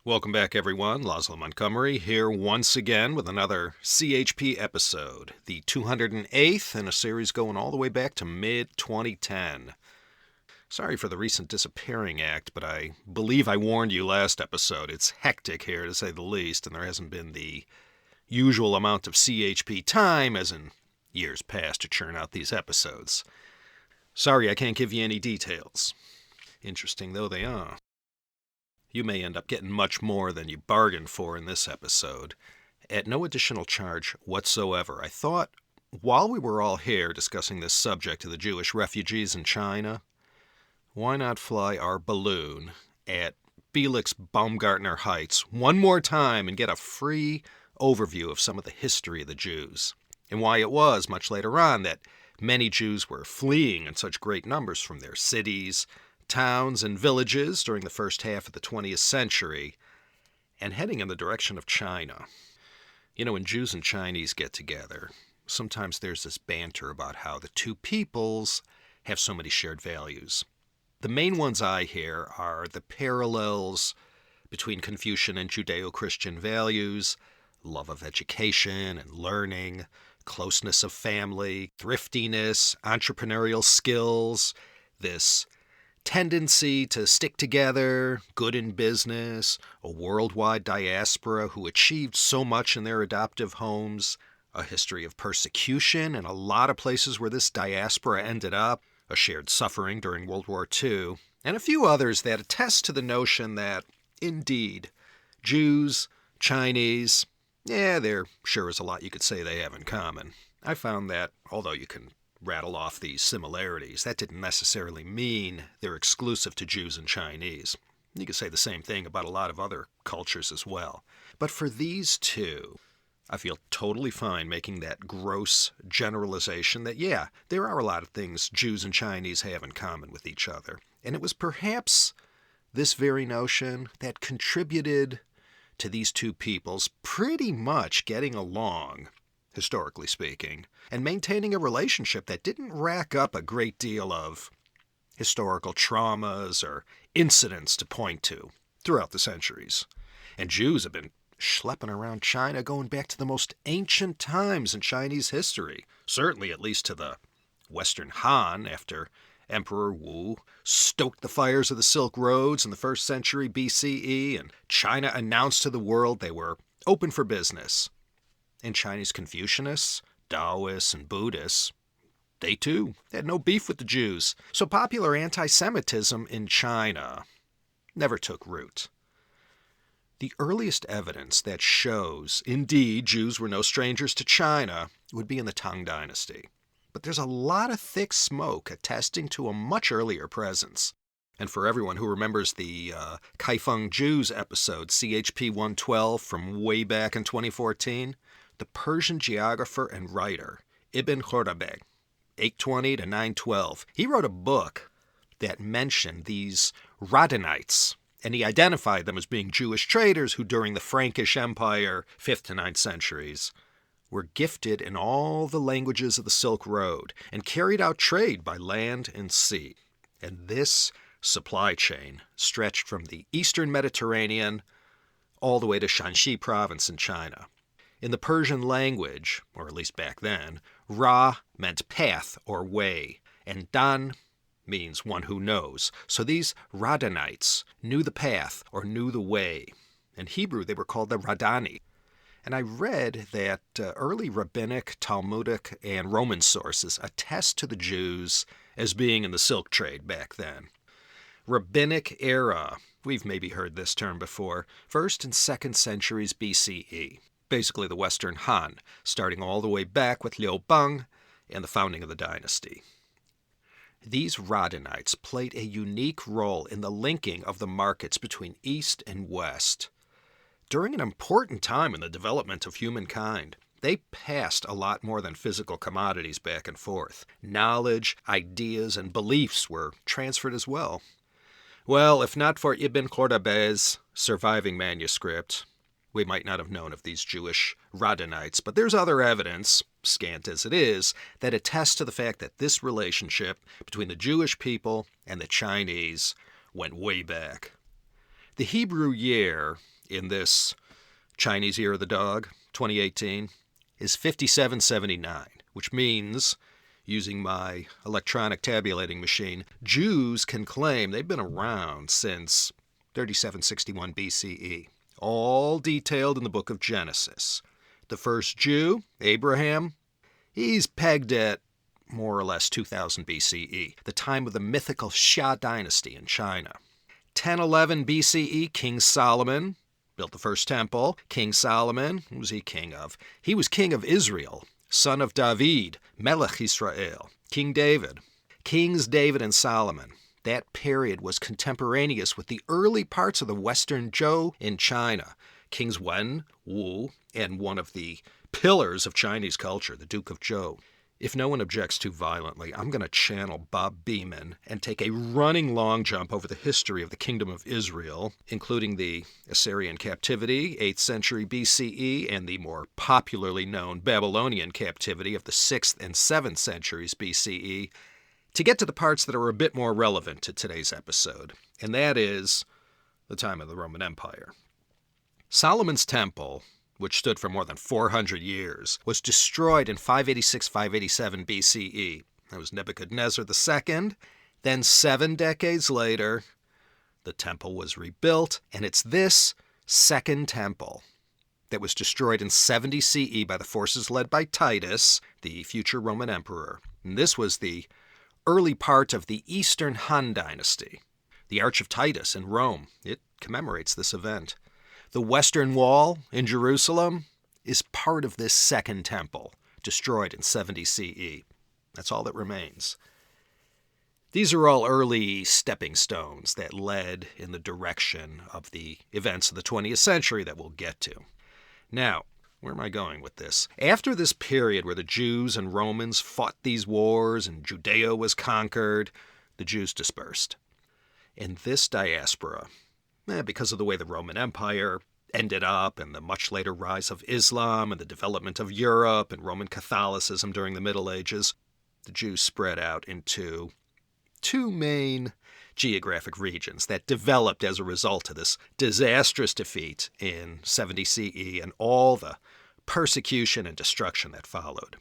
Welcome back, everyone. Laszlo Montgomery here once again with another CHP episode, the 208th in a series going all the way back to mid-2010. Sorry for the recent disappearing act, but I believe I warned you last episode. It's hectic here, to say the least, and there hasn't been the usual amount of CHP time, as in years past, to churn out these episodes. Sorry I can't give you any details. Interesting though they are. You may end up getting much more than you bargained for in this episode, at no additional charge whatsoever. I thought, while we were all here discussing this subject of the Jewish refugees in China, why not fly our balloon at Felix Baumgartner Heights one more time and get a free overview of some of the history of the Jews, and why it was, much later on, that many Jews were fleeing in such great numbers from their cities, towns, and villages during the first half of the 20th century, and heading in the direction of China. You know, when Jews and Chinese get together, sometimes there's this banter about how the two peoples have so many shared values. The main ones I hear are the parallels between Confucian and Judeo-Christian values, love of education and learning, closeness of family, thriftiness, entrepreneurial skills, this tendency to stick together, good in business, a worldwide diaspora who achieved so much in their adoptive homes, a history of persecution in a lot of places where this diaspora ended up, a shared suffering during World War II, and a few others that attest to the notion that, indeed, Jews, Chinese, there sure is a lot you could say they have in common. I found that, although you can rattle off these similarities, that didn't necessarily mean they're exclusive to Jews and Chinese. You could say the same thing about a lot of other cultures as well. But for these two, I feel totally fine making that gross generalization that, there are a lot of things Jews and Chinese have in common with each other. And it was perhaps this very notion that contributed to these two peoples pretty much getting along, historically speaking, and maintaining a relationship that didn't rack up a great deal of historical traumas or incidents to point to throughout the centuries. And Jews have been schlepping around China going back to the most ancient times in Chinese history, certainly at least to the Western Han after Emperor Wu stoked the fires of the Silk Roads in the 1st century BCE, and China announced to the world they were open for business. And Chinese Confucianists, Taoists, and Buddhists, they too had no beef with the Jews. So popular anti-Semitism in China never took root. The earliest evidence that shows, indeed, Jews were no strangers to China would be in the Tang Dynasty. But there's a lot of thick smoke attesting to a much earlier presence. And for everyone who remembers the Kaifeng Jews episode, CHP 112 from way back in 2014, the Persian geographer and writer Ibn Khordadbeh, 820 to 912, he wrote a book that mentioned these Radhanites, and he identified them as being Jewish traders who during the Frankish Empire, 5th to 9th centuries, were gifted in all the languages of the Silk Road and carried out trade by land and sea. And this supply chain stretched from the eastern Mediterranean all the way to Shanxi province in China. In the Persian language, or at least back then, Ra meant path or way, and Dan means one who knows. So these Radhanites knew the path or knew the way. In Hebrew, they were called the Radhani. And I read that early rabbinic, Talmudic, and Roman sources attest to the Jews as being in the silk trade back then. Rabbinic era, we've maybe heard this term before, 1st and 2nd centuries BCE. Basically the Western Han, starting all the way back with Liu Bang and the founding of the dynasty. These Radhanites played a unique role in the linking of the markets between East and West. During an important time in the development of humankind, they passed a lot more than physical commodities back and forth. Knowledge, ideas, and beliefs were transferred as well. Well, if not for Ibn Khordadbeh's surviving manuscript, we might not have known of these Jewish Radhanites, but there's other evidence, scant as it is, that attests to the fact that this relationship between the Jewish people and the Chinese went way back. The Hebrew year in this Chinese Year of the Dog, 2018, is 5779, which means, using my electronic tabulating machine, Jews can claim they've been around since 3761 BCE, all detailed in the book of Genesis. The first Jew, Abraham, he's pegged at more or less 2000 BCE, the time of the mythical Xia dynasty in China. 1011 BCE, King Solomon built the first temple. King Solomon, who was he king of? He was king of Israel, son of David, Melech Israel, King David. Kings David and Solomon. That period was contemporaneous with the early parts of the Western Zhou in China. Kings Wen, Wu, and one of the pillars of Chinese culture, the Duke of Zhou. If no one objects too violently, I'm going to channel Bob Beeman and take a running long jump over the history of the Kingdom of Israel, including the Assyrian captivity, 8th century BCE, and the more popularly known Babylonian captivity of the 6th and 7th centuries BCE, to get to the parts that are a bit more relevant to today's episode, and that is the time of the Roman Empire. Solomon's Temple, which stood for more than 400 years, was destroyed in 586-587 BCE. That was Nebuchadnezzar II. Then 7 decades later, the temple was rebuilt, and it's this second temple that was destroyed in 70 CE by the forces led by Titus, the future Roman emperor. And this was the early part of the Eastern Han dynasty. The Arch of Titus in Rome, it commemorates this event. The Western Wall in Jerusalem is part of this second temple, destroyed in 70 CE. That's all that remains. These are all early stepping stones that led in the direction of the events of the 20th century that we'll get to. Now, where am I going with this? After this period where the Jews and Romans fought these wars and Judea was conquered, the Jews dispersed. And this diaspora, because of the way the Roman Empire ended up and the much later rise of Islam and the development of Europe and Roman Catholicism during the Middle Ages, the Jews spread out into 2 main geographic regions that developed as a result of this disastrous defeat in 70 CE and all the persecution and destruction that followed.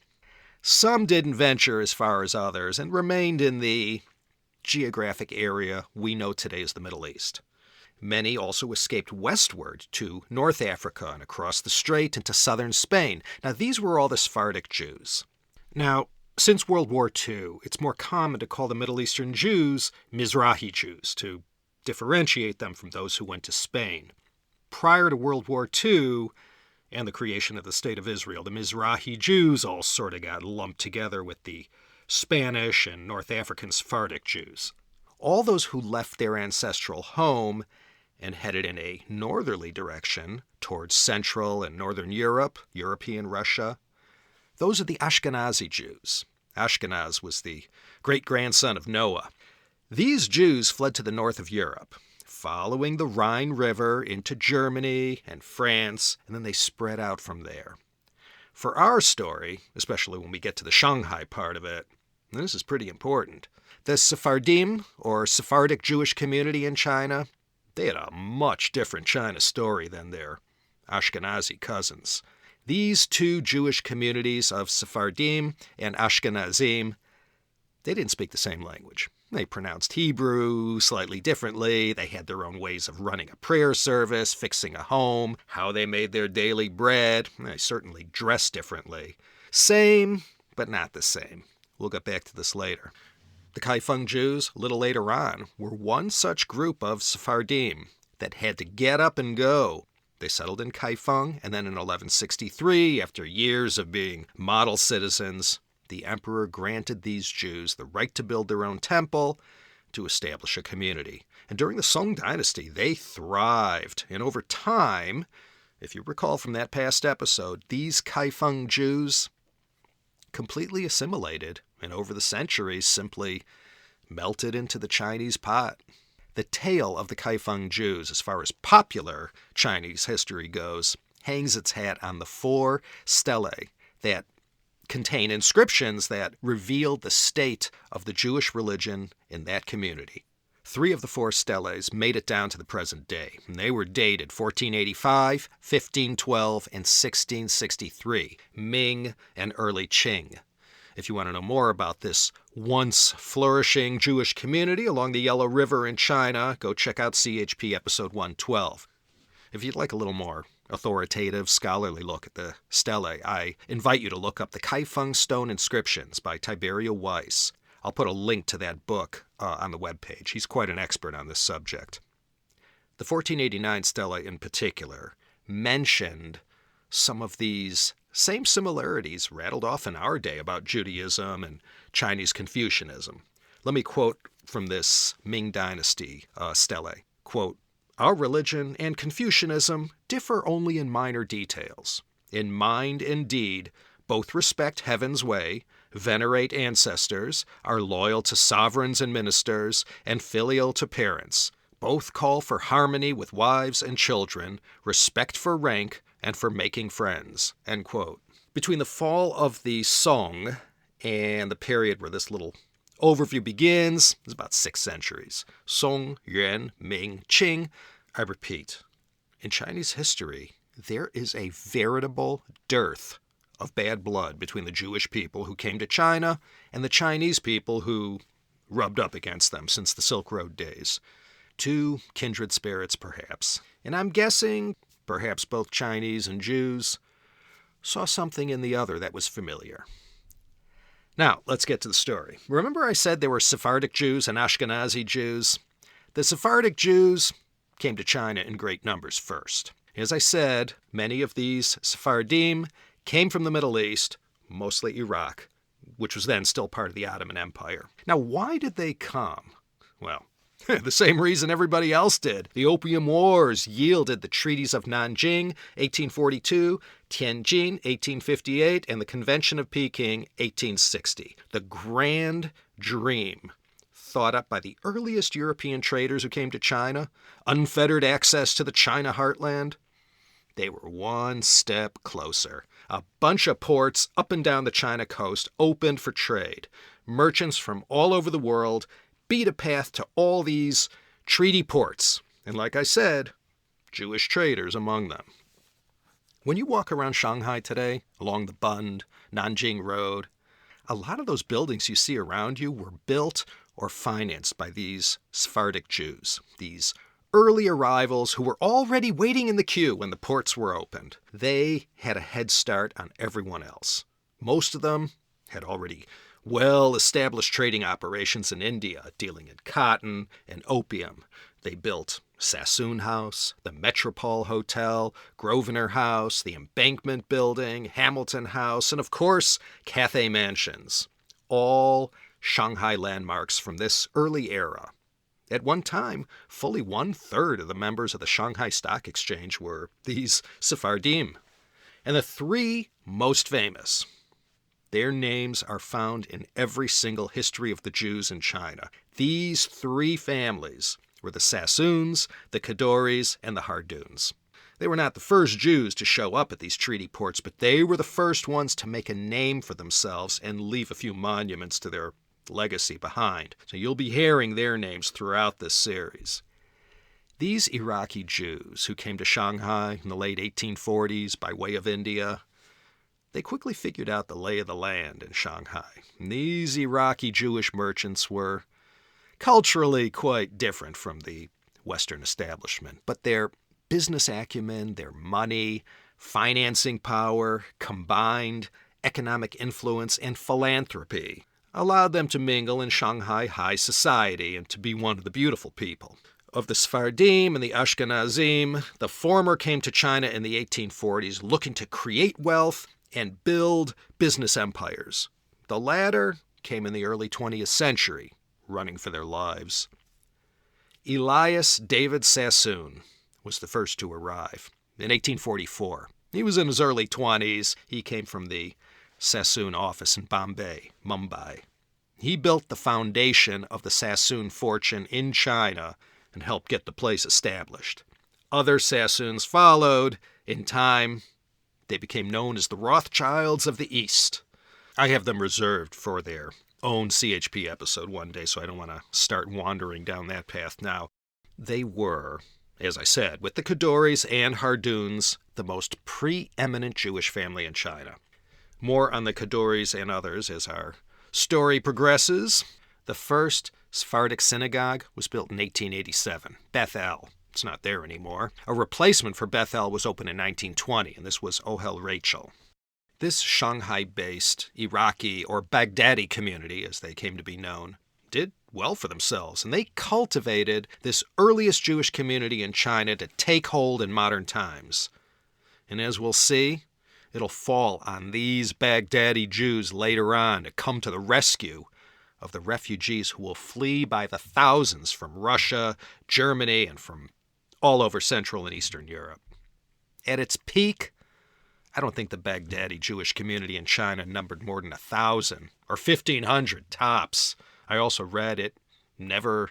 Some didn't venture as far as others and remained in the geographic area we know today as the Middle East. Many also escaped westward to North Africa and across the strait into southern Spain. Now, these were all the Sephardic Jews. Now, since World War II, it's more common to call the Middle Eastern Jews Mizrahi Jews to differentiate them from those who went to Spain. Prior to World War II and the creation of the State of Israel, the Mizrahi Jews all sort of got lumped together with the Spanish and North African Sephardic Jews. All those who left their ancestral home and headed in a northerly direction towards Central and Northern Europe, European Russia, those are the Ashkenazi Jews. Ashkenaz was the great-grandson of Noah. These Jews fled to the north of Europe, following the Rhine River into Germany and France, and then they spread out from there. For our story, especially when we get to the Shanghai part of it, and this is pretty important, the Sephardim, or Sephardic Jewish community in China, they had a much different China story than their Ashkenazi cousins. These 2 Jewish communities of Sephardim and Ashkenazim, they didn't speak the same language. They pronounced Hebrew slightly differently. They had their own ways of running a prayer service, fixing a home, how they made their daily bread. They certainly dressed differently. Same, but not the same. We'll get back to this later. The Kaifeng Jews, a little later on, were one such group of Sephardim that had to get up and go. They settled in Kaifeng, and then in 1163, after years of being model citizens, the emperor granted these Jews the right to build their own temple to establish a community. And during the Song dynasty, they thrived. And over time, if you recall from that past episode, these Kaifeng Jews completely assimilated and over the centuries simply melted into the Chinese pot. The tale of the Kaifeng Jews, as far as popular Chinese history goes, hangs its hat on the 4 stelae that contain inscriptions that reveal the state of the Jewish religion in that community. 3 of the 4 steles made it down to the present day, and they were dated 1485, 1512, and 1663, Ming and early Qing. If you want to know more about this once flourishing Jewish community along the Yellow River in China, go check out CHP episode 112. If you'd like a little more authoritative, scholarly look at the stele, I invite you to look up the Kaifeng Stone Inscriptions by Tiberio Weiss. I'll put a link to that book on the webpage. He's quite an expert on this subject. The 1489 stele in particular mentioned some of these same similarities rattled off in our day about Judaism and Chinese Confucianism. Let me quote from this Ming Dynasty stele. Quote, "Our religion and Confucianism differ only in minor details. In mind and deed, both respect heaven's way, venerate ancestors, are loyal to sovereigns and ministers, and filial to parents. Both call for harmony with wives and children, respect for rank, and for making friends." End quote. Between the fall of the Song and the period where this little overview begins, is about 6 centuries. Song, Yuan, Ming, Qing. I repeat, in Chinese history, there is a veritable dearth of bad blood between the Jewish people who came to China and the Chinese people who rubbed up against them since the Silk Road days. 2 kindred spirits, perhaps. And I'm guessing perhaps both Chinese and Jews saw something in the other that was familiar. Now, let's get to the story. Remember I said there were Sephardic Jews and Ashkenazi Jews? The Sephardic Jews came to China in great numbers first. As I said, many of these Sephardim came from the Middle East, mostly Iraq, which was then still part of the Ottoman Empire. Now, why did they come? Well, the same reason everybody else did. The Opium Wars yielded the treaties of Nanjing, 1842, Tianjin, 1858, and the Convention of Peking, 1860. The grand dream thought up by the earliest European traders who came to China, unfettered access to the China heartland. They were one step closer. A bunch of ports up and down the China coast opened for trade. Merchants from all over the world beat a path to all these treaty ports. And like I said, Jewish traders among them. When you walk around Shanghai today, along the Bund, Nanjing Road, a lot of those buildings you see around you were built or financed by these Sephardic Jews, these early arrivals who were already waiting in the queue when the ports were opened. They had a head start on everyone else. Most of them had already well-established trading operations in India, dealing in cotton and opium. They built Sassoon House, the Metropole Hotel, Grosvenor House, the Embankment Building, Hamilton House, and of course, Cathay Mansions. All Shanghai landmarks from this early era. At one time, fully 1/3 of the members of the Shanghai Stock Exchange were these Sephardim. And the 3 most famous, their names are found in every single history of the Jews in China. These 3 families were the Sassoons, the Kadoris, and the Harduns. They were not the first Jews to show up at these treaty ports, but they were the first ones to make a name for themselves and leave a few monuments to their legacy behind. So you'll be hearing their names throughout this series. These Iraqi Jews who came to Shanghai in the late 1840s by way of India, they quickly figured out the lay of the land in Shanghai. And these Iraqi Jewish merchants were culturally quite different from the Western establishment, but their business acumen, their money, financing power, combined economic influence, and philanthropy allowed them to mingle in Shanghai high society and to be one of the beautiful people. Of the Sephardim and the Ashkenazim, the former came to China in the 1840s looking to create wealth and build business empires. The latter came in the early 20th century, running for their lives. Elias David Sassoon was the first to arrive in 1844. He was in his early 20s. He came from the Sassoon office in Bombay, Mumbai. He built the foundation of the Sassoon fortune in China and helped get the place established. Other Sassoons followed. In time, they became known as the Rothschilds of the East. I have them reserved for their own CHP episode one day, so I don't want to start wandering down that path now. They were, as I said, with the Kadoris and Harduns, the most preeminent Jewish family in China. More on the Kadoris and others as our story progresses. The first Sephardic synagogue was built in 1887, Beth El. It's not there anymore. A replacement for Beth El was opened in 1920, and this was Ohel Rachel. This Shanghai-based Iraqi or Baghdadi community, as they came to be known, did well for themselves, and they cultivated this earliest Jewish community in China to take hold in modern times. And as we'll see, it'll fall on these Baghdadi Jews later on to come to the rescue of the refugees who will flee by the thousands from Russia, Germany, and from all over Central and Eastern Europe. At its peak, I don't think the Baghdadi Jewish community in China numbered more than 1,000 or 1,500 tops. I also read it never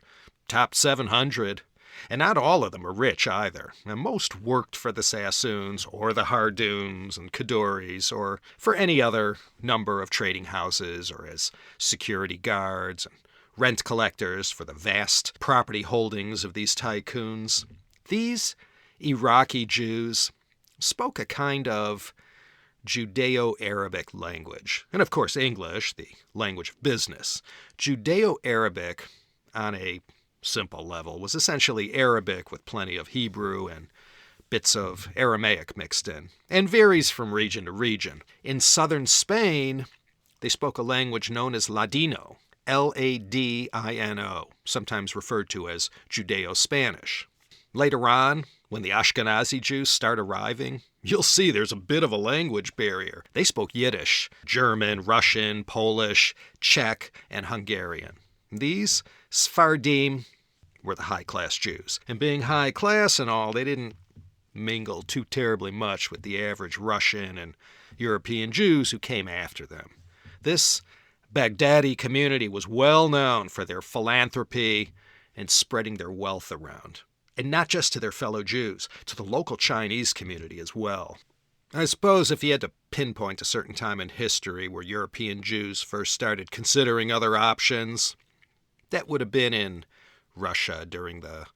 topped 700. And not all of them are rich either. And most worked for the Sassoons or the Harduns and Kadoris or for any other number of trading houses or as security guards and rent collectors for the vast property holdings of these tycoons. These Iraqi Jews spoke a kind of Judeo-Arabic language. And of course English, the language of business. Judeo-Arabic on a simple level was essentially Arabic with plenty of Hebrew and bits of Aramaic mixed in, and varies from region to region. In southern Spain, they spoke a language known as Ladino, Ladino, sometimes referred to as Judeo-Spanish. Later on, when the Ashkenazi Jews start arriving, you'll see there's a bit of a language barrier. They spoke Yiddish, German, Russian, Polish, Czech, and Hungarian. These Sephardim were the high-class Jews. And being high-class and all, they didn't mingle too terribly much with the average Russian and European Jews who came after them. This Baghdadi community was well known for their philanthropy and spreading their wealth around. And not just to their fellow Jews, to the local Chinese community as well. I suppose if you had to pinpoint a certain time in history where European Jews first started considering other options, that would have been in Russia during the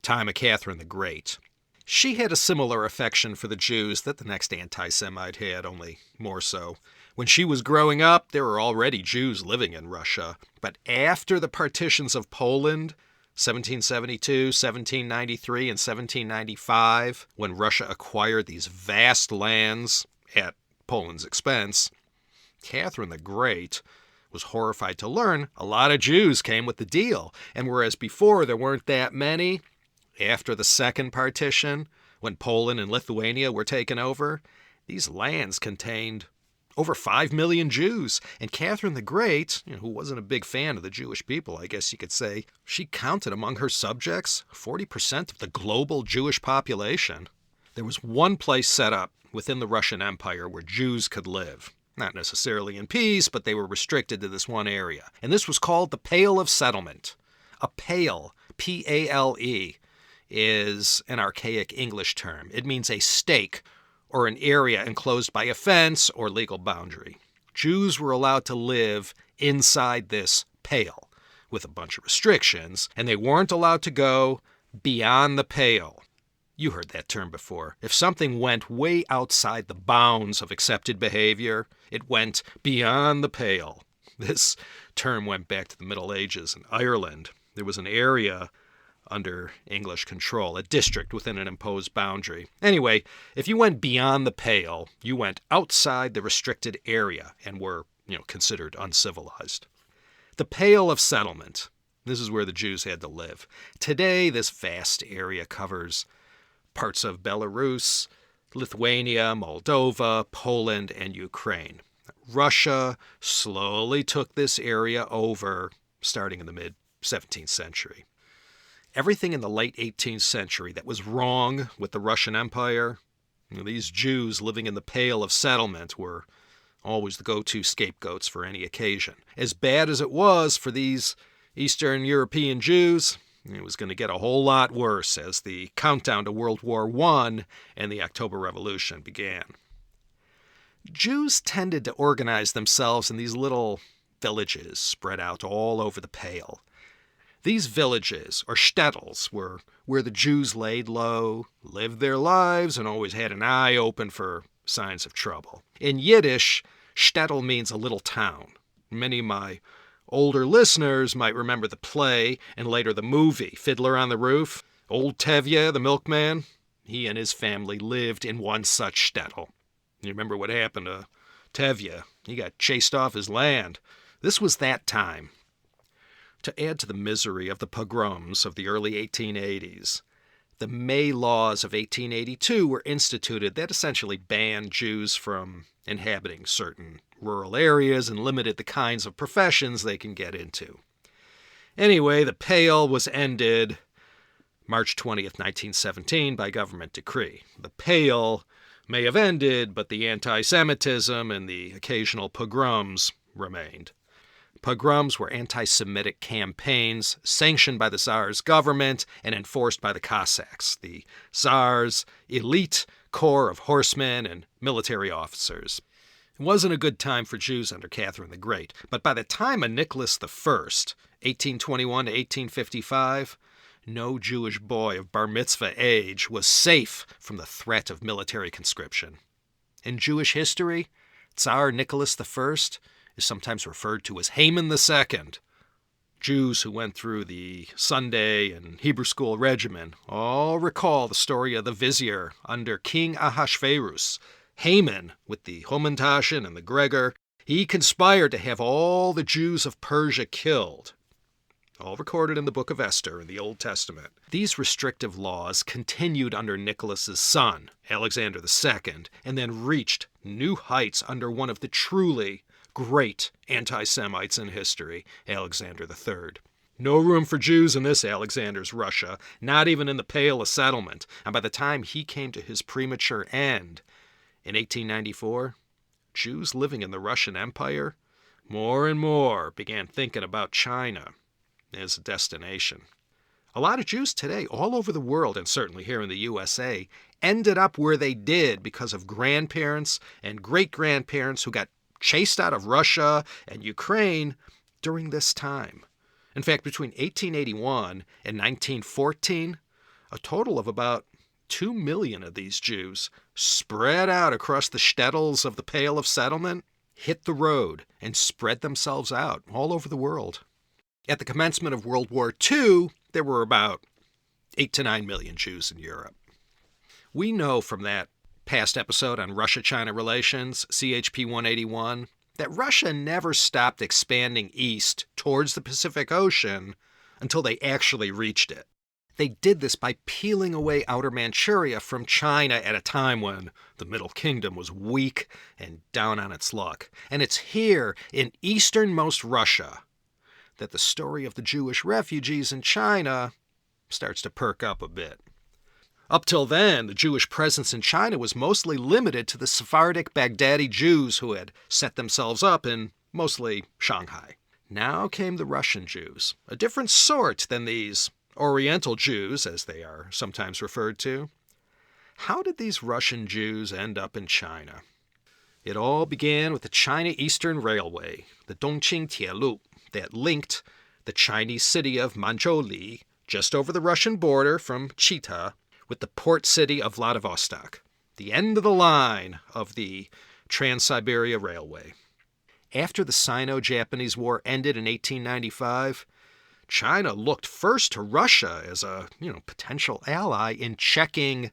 time of Catherine the Great. She had a similar affection for the Jews that the next anti-Semite had, only more so. When she was growing up, there were already Jews living in Russia. But after the partitions of Poland, 1772, 1793, and 1795, when Russia acquired these vast lands at Poland's expense, Catherine the Great was horrified to learn a lot of Jews came with the deal. And whereas before there weren't that many, after the second partition, when Poland and Lithuania were taken over, these lands contained over 5 million Jews. And Catherine the Great, who wasn't a big fan of the Jewish people, I guess you could say, she counted among her subjects 40% of the global Jewish population. There was one place set up within the Russian Empire where Jews could live. Not necessarily in peace, but they were restricted to this one area. And this was called the Pale of Settlement. A pale, P-A-L-E, is an archaic English term. It means a stake or an area enclosed by a fence or legal boundary. Jews were allowed to live inside this pale with a bunch of restrictions, and they weren't allowed to go beyond the pale. You heard that term before. If something went way outside the bounds of accepted behavior, it went beyond the pale. This term went back to the Middle Ages in Ireland. There was an area under English control, a district within an imposed boundary. Anyway, if you went beyond the pale, you went outside the restricted area and were, considered uncivilized. The Pale of Settlement. This is where the Jews had to live. Today, this vast area covers parts of Belarus, Lithuania, Moldova, Poland, and Ukraine. Russia slowly took this area over starting in the mid-17th century. Everything in the late 18th century that was wrong with the Russian Empire, these Jews living in the Pale of Settlement were always the go-to scapegoats for any occasion. As bad as it was for these Eastern European Jews, it was going to get a whole lot worse as the countdown to World War I and the October Revolution began. Jews tended to organize themselves in these little villages spread out all over the Pale. These villages, or shtetls, were where the Jews laid low, lived their lives, and always had an eye open for signs of trouble. In Yiddish, shtetl means a little town. Many of my older listeners might remember the play and later the movie, Fiddler on the Roof. Old Tevye, the milkman, he and his family lived in one such shtetl. You remember what happened to Tevye? He got chased off his land. This was that time. To add to the misery of the pogroms of the early 1880s, the May Laws of 1882 were instituted that essentially banned Jews from inhabiting certain rural areas and limited the kinds of professions they can get into. Anyway, the Pale was ended March 20th, 1917 by government decree. The Pale may have ended, but the anti-Semitism and the occasional pogroms remained. Pogroms were anti-Semitic campaigns sanctioned by the Tsar's government and enforced by the Cossacks, the Tsar's elite corps of horsemen and military officers. It wasn't a good time for Jews under Catherine the Great, but by the time of Nicholas I, 1821 to 1855, no Jewish boy of bar mitzvah age was safe from the threat of military conscription. In Jewish history, Tsar Nicholas I is sometimes referred to as Haman II. Jews who went through the Sunday and Hebrew school regimen all recall the story of the vizier under King Ahasuerus. Haman, with the Hamantaschen and the Gregor, he conspired to have all the Jews of Persia killed. All recorded in the book of Esther in the Old Testament. These restrictive laws continued under Nicholas's son, Alexander II, and then reached new heights under one of the truly great anti-Semites in history, Alexander III. No room for Jews in this Alexander's Russia, not even in the Pale of Settlement. And by the time he came to his premature end in 1894, Jews living in the Russian Empire more and more began thinking about China as a destination. A lot of Jews today, all over the world, and certainly here in the USA, ended up where they did because of grandparents and great-grandparents who got chased out of Russia and Ukraine during this time. In fact, between 1881 and 1914, a total of about 2 million of these Jews, spread out across the shtetls of the Pale of Settlement, hit the road and spread themselves out all over the world. At the commencement of World War II, there were about 8 to 9 million Jews in Europe. We know from that past episode on Russia-China relations, CHP 181, that Russia never stopped expanding east towards the Pacific Ocean until they actually reached it. They did this by peeling away outer Manchuria from China at a time when the Middle Kingdom was weak and down on its luck. And it's here in easternmost Russia that the story of the Jewish refugees in China starts to perk up a bit. Up till then, the Jewish presence in China was mostly limited to the Sephardic Baghdadi Jews who had set themselves up in mostly Shanghai. Now came the Russian Jews, a different sort than these Oriental Jews, as they are sometimes referred to. How did these Russian Jews end up in China? It all began with the China Eastern Railway, the Dongqing Tielu, that linked the Chinese city of Manzhouli, just over the Russian border from Chita, with the port city of Vladivostok, the end of the line of the Trans-Siberia Railway. After the Sino-Japanese War ended in 1895, China looked first to Russia as a potential ally in checking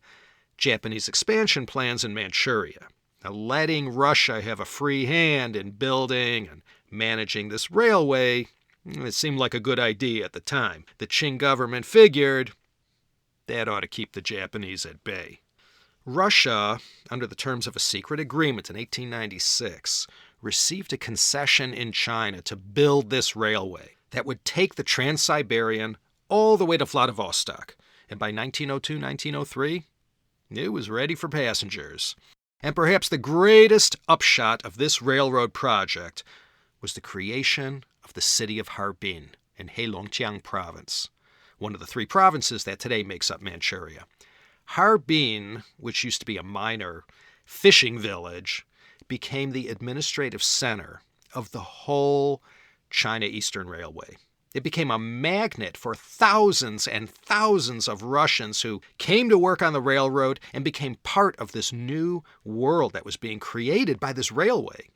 Japanese expansion plans in Manchuria. Now, letting Russia have a free hand in building and managing this railway, it seemed like a good idea at the time. The Qing government figured that ought to keep the Japanese at bay. Russia, under the terms of a secret agreement in 1896, received a concession in China to build this railway that would take the Trans-Siberian all the way to Vladivostok. And by 1902, 1903, it was ready for passengers. And perhaps the greatest upshot of this railroad project was the creation of the city of Harbin in Heilongjiang province, one of the 3 provinces that today makes up Manchuria. Harbin, which used to be a minor fishing village, became the administrative center of the whole China Eastern Railway. It became a magnet for thousands and thousands of Russians who came to work on the railroad and became part of this new world that was being created by this railway.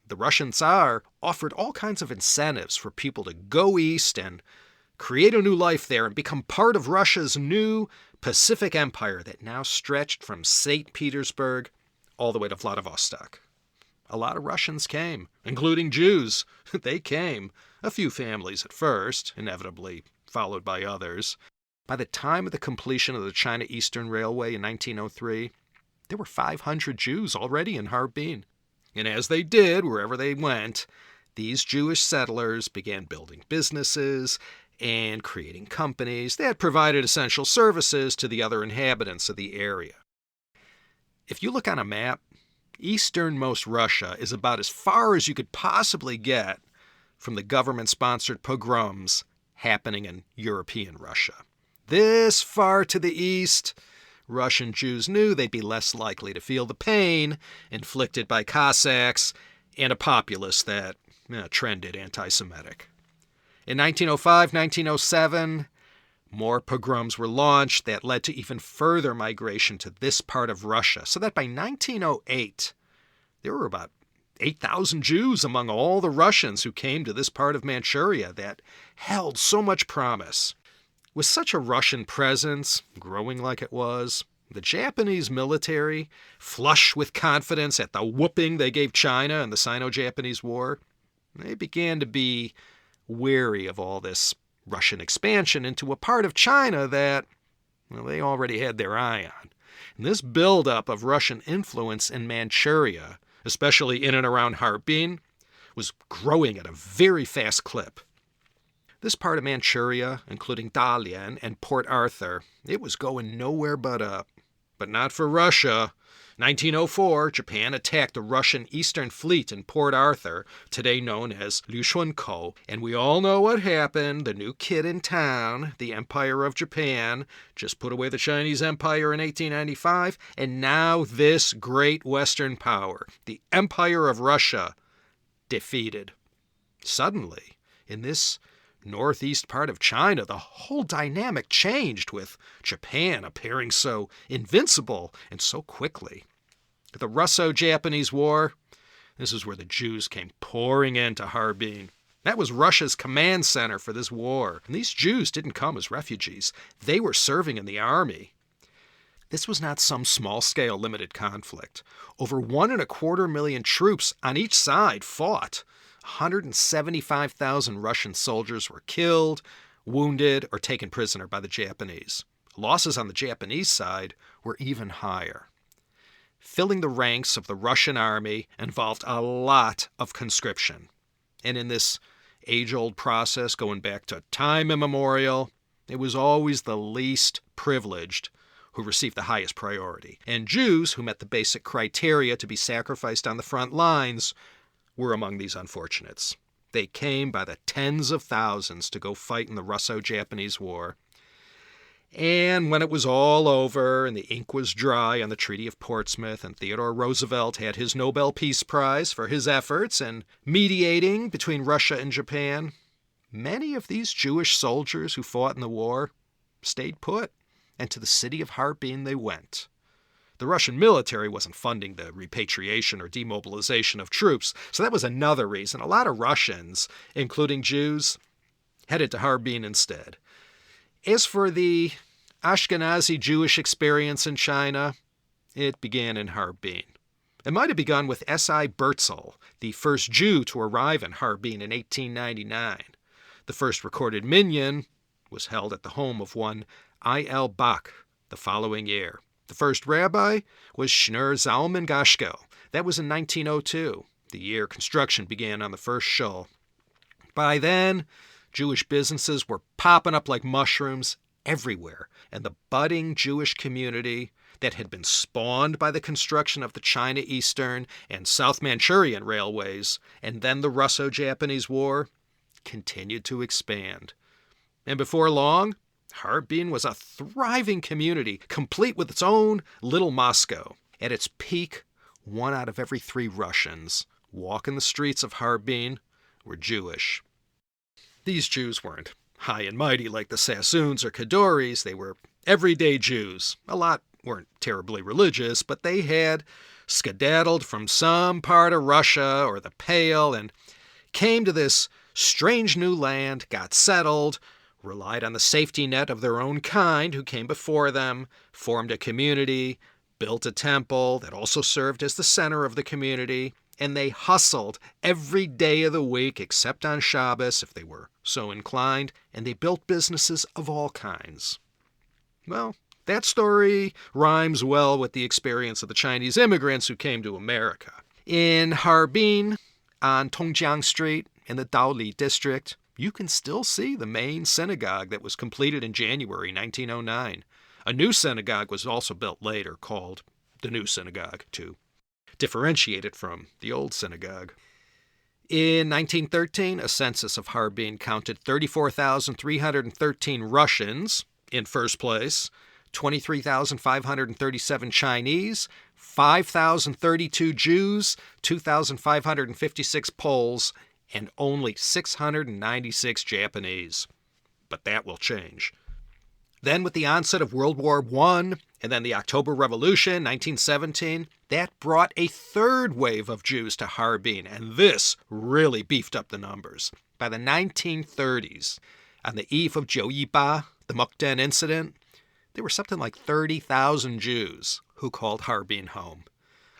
The Russian Tsar offered all kinds of incentives for people to go east and create a new life there and become part of Russia's new Pacific Empire that now stretched from St. Petersburg all the way to Vladivostok. A lot of Russians came, including Jews. They came. A few families at first, inevitably followed by others. By the time of the completion of the China Eastern Railway in 1903, there were 500 Jews already in Harbin. And as they did, wherever they went, these Jewish settlers began building businesses and creating companies that provided essential services to the other inhabitants of the area. If you look on a map, easternmost Russia is about as far as you could possibly get from the government-sponsored pogroms happening in European Russia. This far to the east, Russian Jews knew they'd be less likely to feel the pain inflicted by Cossacks and a populace that trended anti-Semitic. In 1905, 1907, more pogroms were launched that led to even further migration to this part of Russia, so that by 1908, there were about 8,000 Jews among all the Russians who came to this part of Manchuria that held so much promise. With such a Russian presence, growing like it was, the Japanese military, flush with confidence at the whooping they gave China in the Sino-Japanese War, they began to be wary of all this Russian expansion into a part of China that they already had their eye on. And this buildup of Russian influence in Manchuria, especially in and around Harbin, was growing at a very fast clip. This part of Manchuria, including Dalian and Port Arthur, it was going nowhere but up. But not for Russia. 1904, Japan attacked the Russian Eastern Fleet in Port Arthur, today known as Liushunkou, and we all know what happened. The new kid in town, the Empire of Japan, just put away the Chinese Empire in 1895, and now this great Western power, the Empire of Russia, defeated. Suddenly, in this northeast part of China, the whole dynamic changed, with Japan appearing so invincible and so quickly. The Russo-Japanese War, this is where the Jews came pouring into Harbin. That was Russia's command center for this war. And these Jews didn't come as refugees. They were serving in the army. This was not some small-scale limited conflict. Over 1.25 million troops on each side fought. 175,000 Russian soldiers were killed, wounded, or taken prisoner by the Japanese. Losses on the Japanese side were even higher. Filling the ranks of the Russian army involved a lot of conscription. And in this age-old process going back to time immemorial, it was always the least privileged who received the highest priority. And Jews, who met the basic criteria to be sacrificed on the front lines, were among these unfortunates. They came by the tens of thousands to go fight in the Russo-Japanese War. And when it was all over and the ink was dry on the Treaty of Portsmouth and Theodore Roosevelt had his Nobel Peace Prize for his efforts in mediating between Russia and Japan, many of these Jewish soldiers who fought in the war stayed put, and to the city of Harbin they went. The Russian military wasn't funding the repatriation or demobilization of troops, so that was another reason a lot of Russians, including Jews, headed to Harbin instead. As for the Ashkenazi Jewish experience in China, it began in Harbin. It might have begun with S.I. Bertzel, the first Jew to arrive in Harbin in 1899. The first recorded minyan was held at the home of one I.L. Bach the following year. The first rabbi was Schneur Zalman Gashkel. That was in 1902, the year construction began on the first shul. By then, Jewish businesses were popping up like mushrooms everywhere, and the budding Jewish community that had been spawned by the construction of the China Eastern and South Manchurian railways, and then the Russo-Japanese War, continued to expand. And before long, Harbin was a thriving community, complete with its own little Moscow. At its peak, 1 out of every 3 Russians walking the streets of Harbin were Jewish. these Jews weren't high and mighty like the Sassoons or Kadoris. They were everyday Jews. A lot weren't terribly religious, but they had skedaddled from some part of Russia or the Pale and came to this strange new land, got settled, relied on the safety net of their own kind who came before them, formed a community, built a temple that also served as the center of the community, and they hustled every day of the week except on Shabbos if they were so inclined, and they built businesses of all kinds. Well, that story rhymes well with the experience of the Chinese immigrants who came to America. In Harbin, on Tongjiang Street in the Daoli district, you can still see the main synagogue that was completed in January 1909. A new synagogue was also built later called the New Synagogue to differentiate it from the old synagogue. In 1913, a census of Harbin counted 34,313 Russians in first place, 23,537 Chinese, 5,032 Jews, 2,556 Poles, and only 696 Japanese. But that will change. Then with the onset of World War I and then the October Revolution, 1917, that brought a third wave of Jews to Harbin, and this really beefed up the numbers. By the 1930s, on the eve of Joiba, the Mukden incident, there were something like 30,000 Jews who called Harbin home.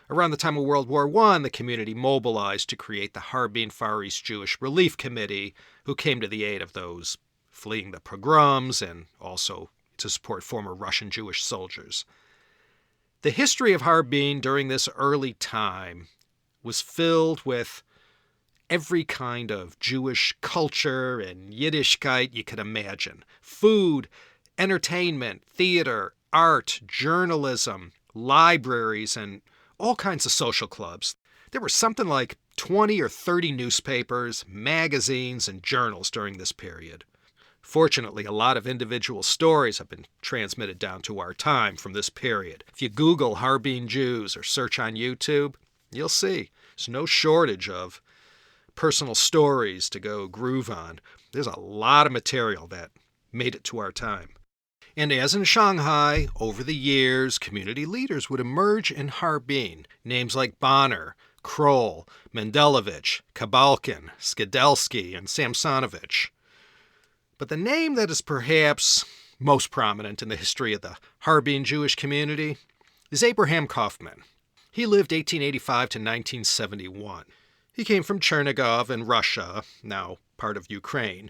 Around the time of World War I, the community mobilized to create the Harbin Far East Jewish Relief Committee, who came to the aid of those fleeing the pogroms and also to support former Russian Jewish soldiers. The history of Harbin during this early time was filled with every kind of Jewish culture and Yiddishkeit you could imagine. Food, entertainment, theater, art, journalism, libraries, and all kinds of social clubs. There were something like 20 or 30 newspapers, magazines, and journals during this period. Fortunately, a lot of individual stories have been transmitted down to our time from this period. If you Google Harbin Jews or search on YouTube, you'll see there's no shortage of personal stories to go groove on. There's a lot of material that made it to our time. And as in Shanghai, over the years, community leaders would emerge in Harbin. Names like Bonner, Kroll, Mendelovich, Kabalkin, Skidelsky, and Samsonovich. But the name that is perhaps most prominent in the history of the Harbin Jewish community is Abraham Kaufman. He lived 1885 to 1971. He came from Chernigov in Russia, now part of Ukraine.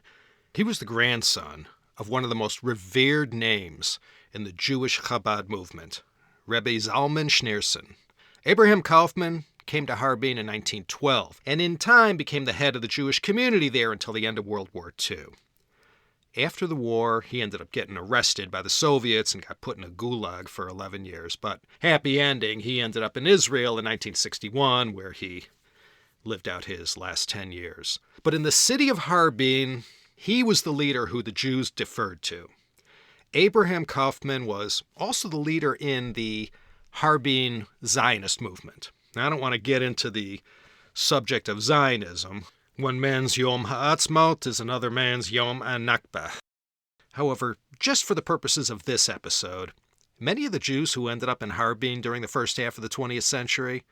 He was the grandson of one of the most revered names in the Jewish Chabad movement, Rebbe Zalman Schneerson. Abraham Kaufman came to Harbin in 1912, and in time became the head of the Jewish community there until the end of World War II. After the war, he ended up getting arrested by the Soviets and got put in a gulag for 11 years. But happy ending, he ended up in Israel in 1961, where he lived out his last 10 years. But in the city of Harbin, he was the leader who the Jews deferred to. Abraham Kaufman was also the leader in the Harbin Zionist movement. Now, I don't want to get into the subject of Zionism. One man's Yom Ha'atzmaut is another man's Yom HaNakba. However, just for the purposes of this episode, many of the Jews who ended up in Harbin during the first half of the 20th century,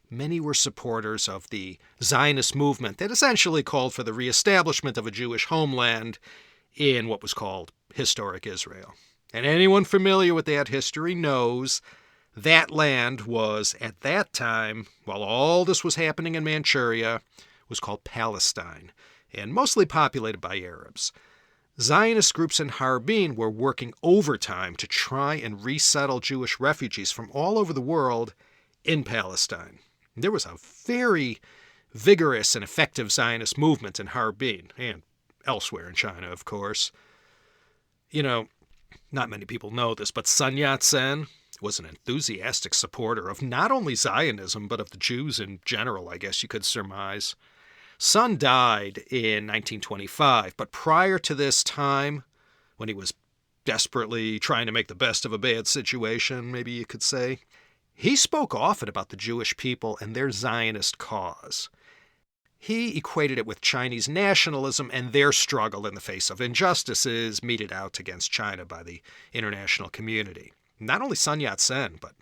many were supporters of the Zionist movement that essentially called for the reestablishment of a Jewish homeland in what was called historic Israel. And anyone familiar with that history knows that land was, at that time, while all this was happening in Manchuria, was called Palestine, and mostly populated by Arabs. Zionist groups in Harbin were working overtime to try and resettle Jewish refugees from all over the world in Palestine. There was a very vigorous and effective Zionist movement in Harbin, and elsewhere in China, of course. You know, not many people know this, but Sun Yat-sen was an enthusiastic supporter of not only Zionism, but of the Jews in general, I guess you could surmise. Sun died in 1925, but prior to this time, when he was desperately trying to make the best of a bad situation, maybe you could say, he spoke often about the Jewish people and their Zionist cause. He equated it with Chinese nationalism and their struggle in the face of injustices meted out against China by the international community. Not only Sun Yat-sen, but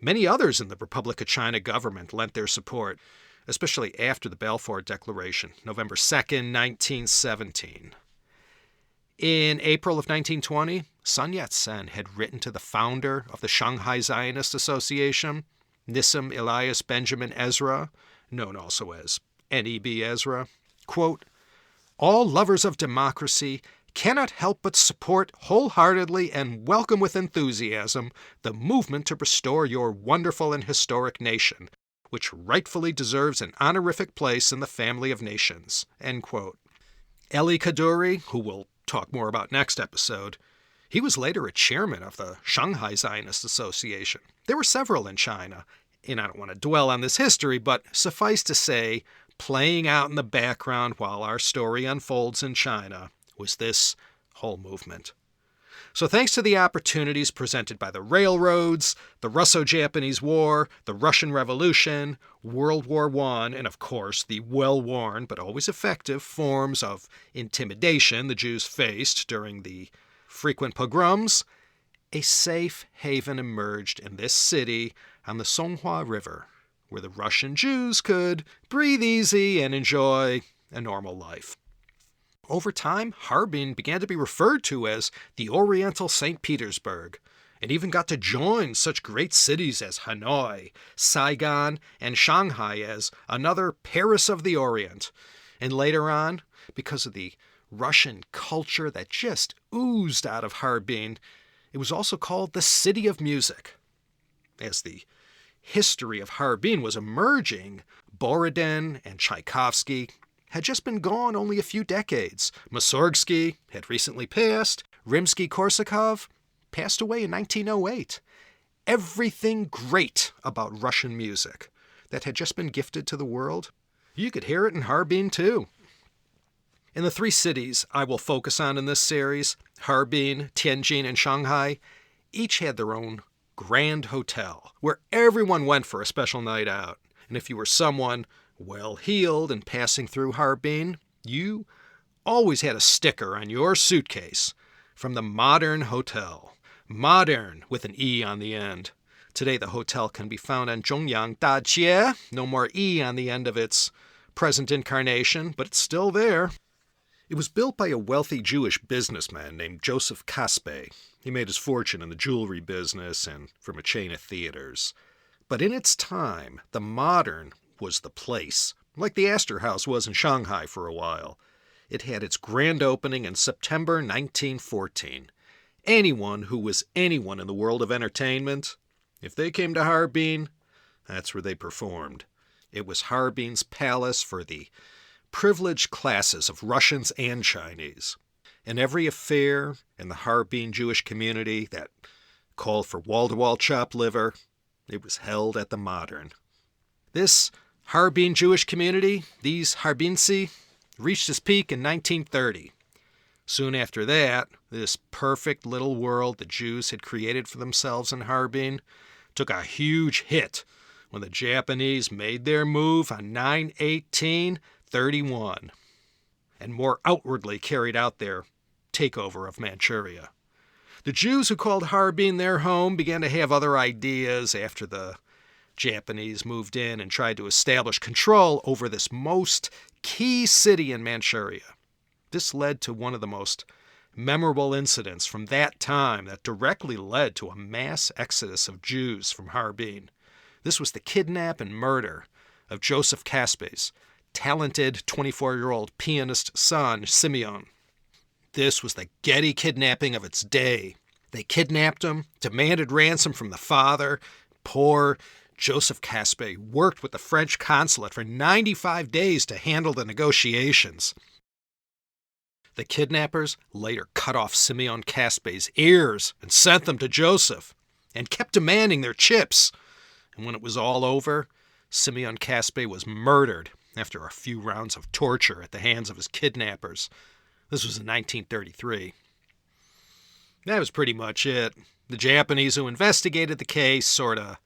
many others in the Republic of China government lent their support, especially after the Balfour Declaration, November 2nd, 1917. In April of 1920, Sun Yat-sen had written to the founder of the Shanghai Zionist Association, Nissim Elias Benjamin Ezra, known also as N.E.B. Ezra, quote, "All lovers of democracy cannot help but support wholeheartedly and welcome with enthusiasm the movement to restore your wonderful and historic nation, which rightfully deserves an honorific place in the family of nations." End quote. Eli Kaduri, who we'll talk more about next episode, he was later a chairman of the Shanghai Zionist Association. There were several in China, and I don't want to dwell on this history, but suffice to say, playing out in the background while our story unfolds in China was this whole movement. So thanks to the opportunities presented by the railroads, the Russo-Japanese War, the Russian Revolution, World War I, and of course the well-worn but always effective forms of intimidation the Jews faced during the frequent pogroms, a safe haven emerged in this city on the Songhua River, where the Russian Jews could breathe easy and enjoy a normal life. Over time, Harbin began to be referred to as the Oriental St. Petersburg, and even got to join such great cities as Hanoi, Saigon, and Shanghai as another Paris of the Orient. And later on, because of the Russian culture that just oozed out of Harbin, it was also called the City of Music. As the history of Harbin was emerging, Borodin and Tchaikovsky had just been gone only a few decades. Mussorgsky had recently passed. Rimsky-Korsakov passed away in 1908. Everything great about Russian music that had just been gifted to the world, you could hear it in Harbin too. In the three cities I will focus on in this series, Harbin, Tianjin, and Shanghai, each had their own grand hotel where everyone went for a special night out. And if you were someone well-heeled and passing through Harbin, you always had a sticker on your suitcase from the Modern Hotel. Modern with an E on the end. Today the hotel can be found on Zhongyang Dajie. No more E on the end of its present incarnation, but it's still there. It was built by a wealthy Jewish businessman named Joseph Kaspe. He made his fortune in the jewelry business and from a chain of theaters. But in its time, the Modern was the place, like the Astor House was in Shanghai for a while. It had its grand opening in September 1914. Anyone who was anyone in the world of entertainment, if they came to Harbin, that's where they performed. It was Harbin's palace for the privileged classes of Russians and Chinese. And every affair in the Harbin Jewish community that called for wall-to-wall chopped liver, it was held at the Modern. This Harbin Jewish community, these Harbinsi, reached its peak in 1930. Soon after that, this perfect little world the Jews had created for themselves in Harbin took a huge hit when the Japanese made their move on 9/18/31 and more outwardly carried out their takeover of Manchuria. The Jews who called Harbin their home began to have other ideas after the Japanese moved in and tried to establish control over this most key city in Manchuria. This led to one of the most memorable incidents from that time that directly led to a mass exodus of Jews from Harbin. This was the kidnap and murder of Joseph Kaspe's talented 24-year-old pianist son, Simeon. This was the Getty kidnapping of its day. They kidnapped him, demanded ransom from the father. Poor Joseph Kaspe worked with the French consulate for 95 days to handle the negotiations. The kidnappers later cut off Simeon Kaspe's ears and sent them to Joseph, and kept demanding their chips. And when it was all over, Simeon Kaspe was murdered after a few rounds of torture at the hands of his kidnappers. This was in 1933. That was pretty much it. The Japanese who investigated the case sort of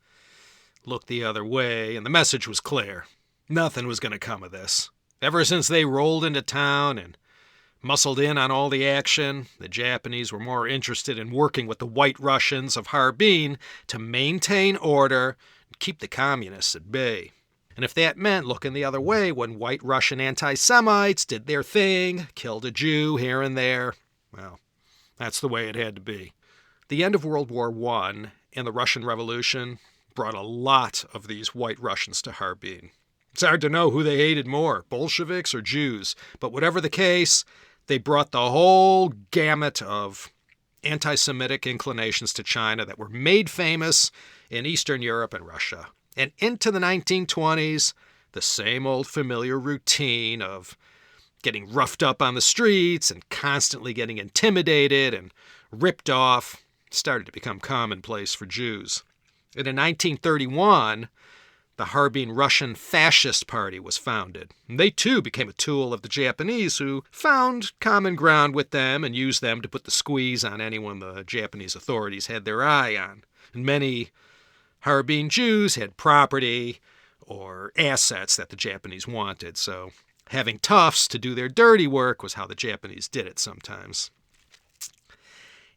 looked the other way, and the message was clear. Nothing was going to come of this. Ever since they rolled into town and muscled in on all the action, the Japanese were more interested in working with the White Russians of Harbin to maintain order and keep the communists at bay. And if that meant looking the other way when White Russian anti-Semites did their thing, killed a Jew here and there, well, that's the way it had to be. The end of World War I and the Russian Revolution brought a lot of these White Russians to Harbin. It's hard to know who they hated more, Bolsheviks or Jews, but whatever the case, they brought the whole gamut of anti-Semitic inclinations to China that were made famous in Eastern Europe and Russia. And into the 1920s, the same old familiar routine of getting roughed up on the streets and constantly getting intimidated and ripped off started to become commonplace for Jews. And in 1931, the Harbin Russian Fascist Party was founded. And they too became a tool of the Japanese, who found common ground with them and used them to put the squeeze on anyone the Japanese authorities had their eye on. And many Harbin Jews had property or assets that the Japanese wanted, so having toughs to do their dirty work was how the Japanese did it sometimes.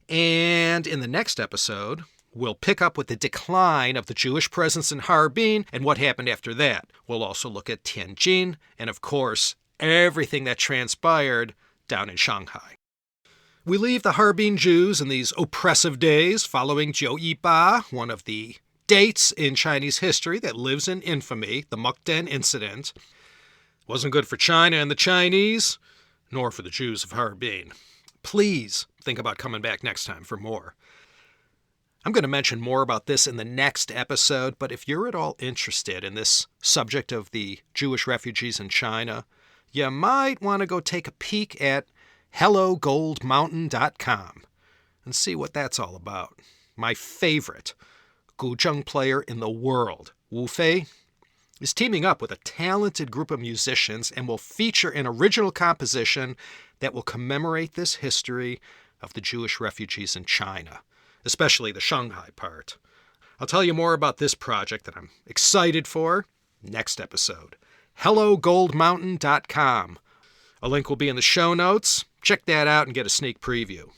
And in the next episode, we'll pick up with the decline of the Jewish presence in Harbin and what happened after that. We'll also look at Tianjin and, of course, everything that transpired down in Shanghai. We leave the Harbin Jews in these oppressive days following 9/18, one of the dates in Chinese history that lives in infamy, the Mukden incident. Wasn't good for China and the Chinese, nor for the Jews of Harbin. Please think about coming back next time for more. I'm going to mention more about this in the next episode, but if you're at all interested in this subject of the Jewish refugees in China, you might want to go take a peek at hellogoldmountain.com and see what that's all about. My favorite guzheng player in the world, Wu Fei, is teaming up with a talented group of musicians and will feature an original composition that will commemorate this history of the Jewish refugees in China, especially the Shanghai part. I'll tell you more about this project that I'm excited for next episode. hellogoldmountain.com. A link will be in the show notes. Check that out and get a sneak preview.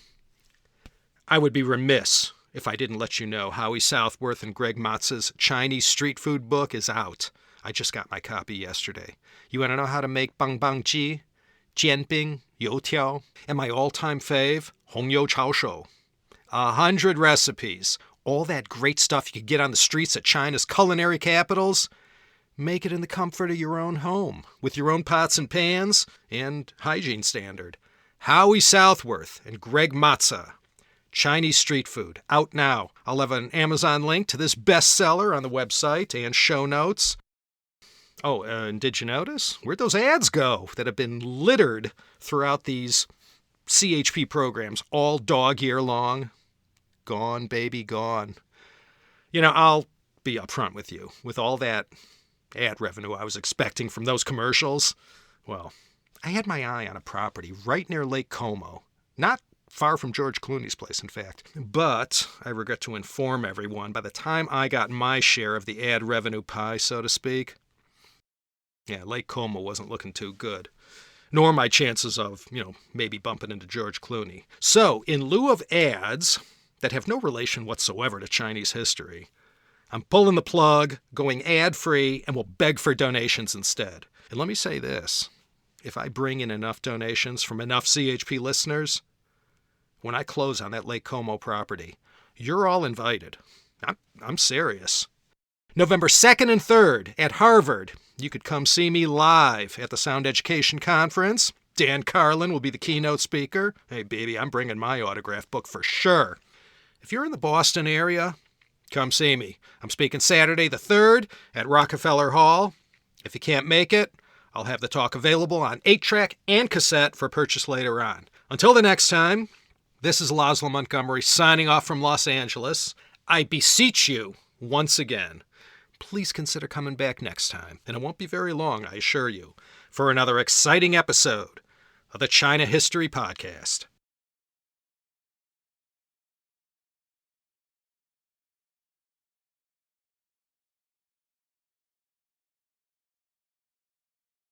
I would be remiss if I didn't let you know Howie Southworth and Greg Matz's Chinese street food book is out. I just got my copy yesterday. You want to know how to make bang bang ji, jianbing, youtiao, and my all-time fave, hongyou chaoshou. 100 recipes. All that great stuff you could get on the streets at China's culinary capitals. Make it in the comfort of your own home, with your own pots and pans and hygiene standard. Howie Southworth and Greg Matza. Chinese street food, out now. I'll have an Amazon link to this bestseller on the website and show notes. Oh, and did you notice? Where'd those ads go that have been littered throughout these CHP programs all dog year long? Gone, baby, gone. You know, I'll be upfront with you. With all that ad revenue I was expecting from those commercials, well, I had my eye on a property right near Lake Como. Not far from George Clooney's place, in fact. But I regret to inform everyone, by the time I got my share of the ad revenue pie, so to speak, Lake Como wasn't looking too good. Nor my chances of, maybe bumping into George Clooney. So, in lieu of ads that have no relation whatsoever to Chinese history, I'm pulling the plug, going ad-free, and will beg for donations instead. And let me say this. If I bring in enough donations from enough CHP listeners, when I close on that Lake Como property, you're all invited. I'm serious. November 2nd and 3rd at Harvard. You could come see me live at the Sound Education Conference. Dan Carlin will be the keynote speaker. Hey, baby, I'm bringing my autograph book for sure. If you're in the Boston area, come see me. I'm speaking Saturday the 3rd at Rockefeller Hall. If you can't make it, I'll have the talk available on 8-track and cassette for purchase later on. Until the next time, this is Laszlo Montgomery signing off from Los Angeles. I beseech you, once again, please consider coming back next time, and it won't be very long, I assure you, for another exciting episode of the China History Podcast.